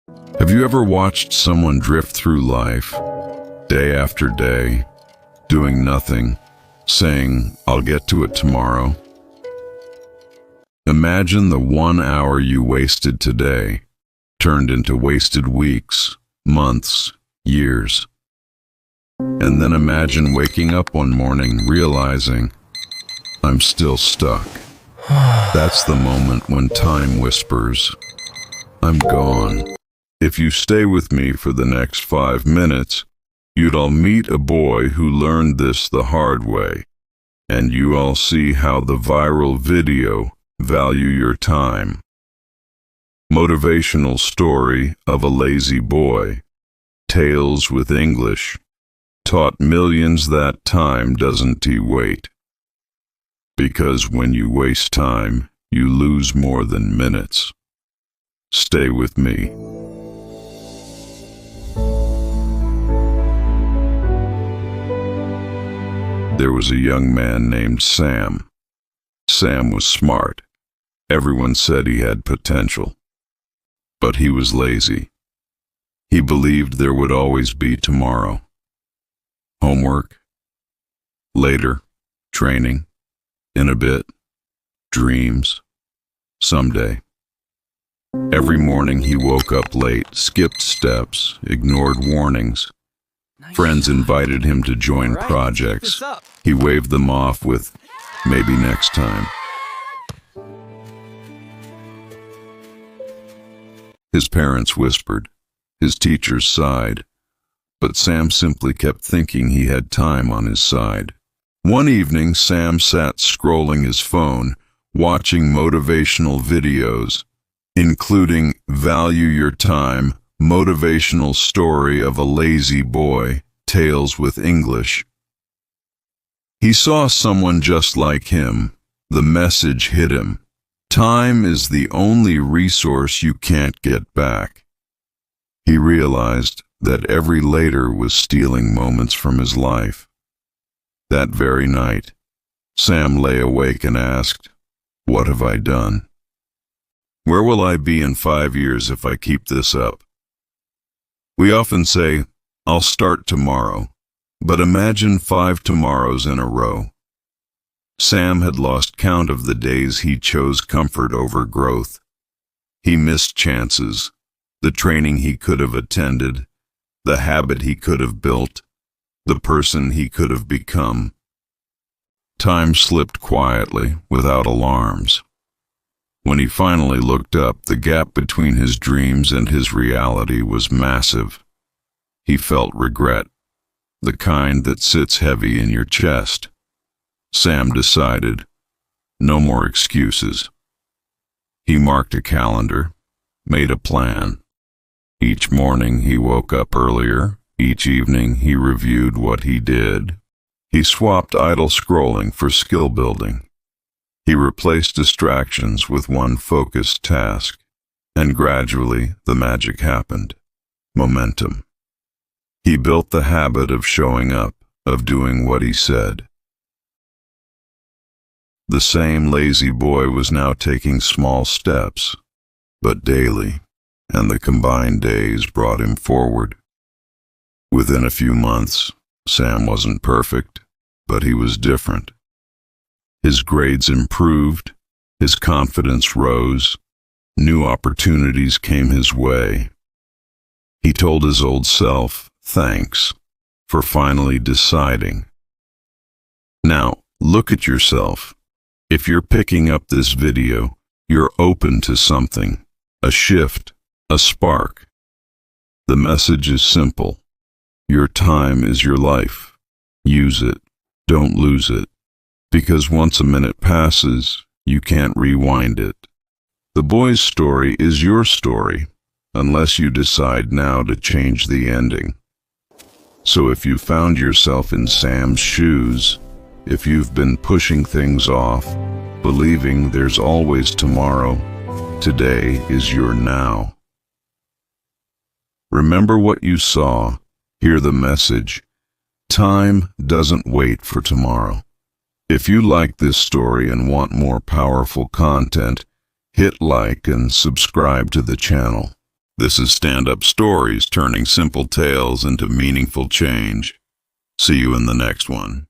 Have you ever watched someone drift through life, day after day, doing nothing, saying, "I'll get to it tomorrow"? Imagine the 1 hour you wasted today turned into wasted weeks, months, years. And then imagine waking up one morning realizing, I'm still stuck. That's the moment when time whispers, I'm gone. If you stay with me for the next 5 minutes, you'd all meet a boy who learned this the hard way, and you all see how the viral video, Value Your Time. Motivational story of a lazy boy, Tales with English, taught millions that time doesn't wait. Because when you waste time, you lose more than minutes. Stay with me. There was a young man named Sam. Sam was smart. Everyone said he had potential. But he was lazy. He believed there would always be tomorrow. Homework, later, training, in a bit, dreams, someday. Every morning he woke up late, skipped steps, ignored warnings. Friends invited him to join projects. He waved them off with, maybe next time. His parents whispered. His teachers sighed. But Sam simply kept thinking he had time on his side. One evening, Sam sat scrolling his phone, watching motivational videos, including Value Your Time, Motivational Story of a Lazy Boy, Tales with English. He saw someone just like him. The message hit him. Time is the only resource you can't get back. He realized that every later was stealing moments from his life. That very night, Sam lay awake and asked, "What have I done? Where will I be in 5 years if I keep this up?" We often say, "I'll start tomorrow," but imagine 5 tomorrows in a row. Sam had lost count of the days he chose comfort over growth. He missed chances, the training he could have attended, the habit he could have built, the person he could have become. Time slipped quietly, without alarms. When he finally looked up, the gap between his dreams and his reality was massive. He felt regret, the kind that sits heavy in your chest. Sam decided, no more excuses. He marked a calendar, made a plan. Each morning he woke up earlier. Each evening he reviewed what he did. He swapped idle scrolling for skill building. He replaced distractions with one focused task. And gradually the magic happened. Momentum. He built the habit of showing up, of doing what he said. The same lazy boy was now taking small steps, but daily, and the combined days brought him forward. Within a few months, Sam wasn't perfect, but he was different. His grades improved, his confidence rose, new opportunities came his way. He told his old self, thanks, for finally deciding. Now, look at yourself. If you're picking up this video, you're open to something, a shift, a spark. The message is simple. Your time is your life. Use it. Don't lose it. Because once a minute passes, you can't rewind it. The boy's story is your story, unless you decide now to change the ending. So if you found yourself in Sam's shoes, if you've been pushing things off, believing there's always tomorrow, today is your now. Remember what you saw. Hear the message. Time doesn't wait for tomorrow. If you like this story and want more powerful content, hit like and subscribe to the channel. This is Stand-Up Stories, turning simple tales into meaningful change. See you in the next one.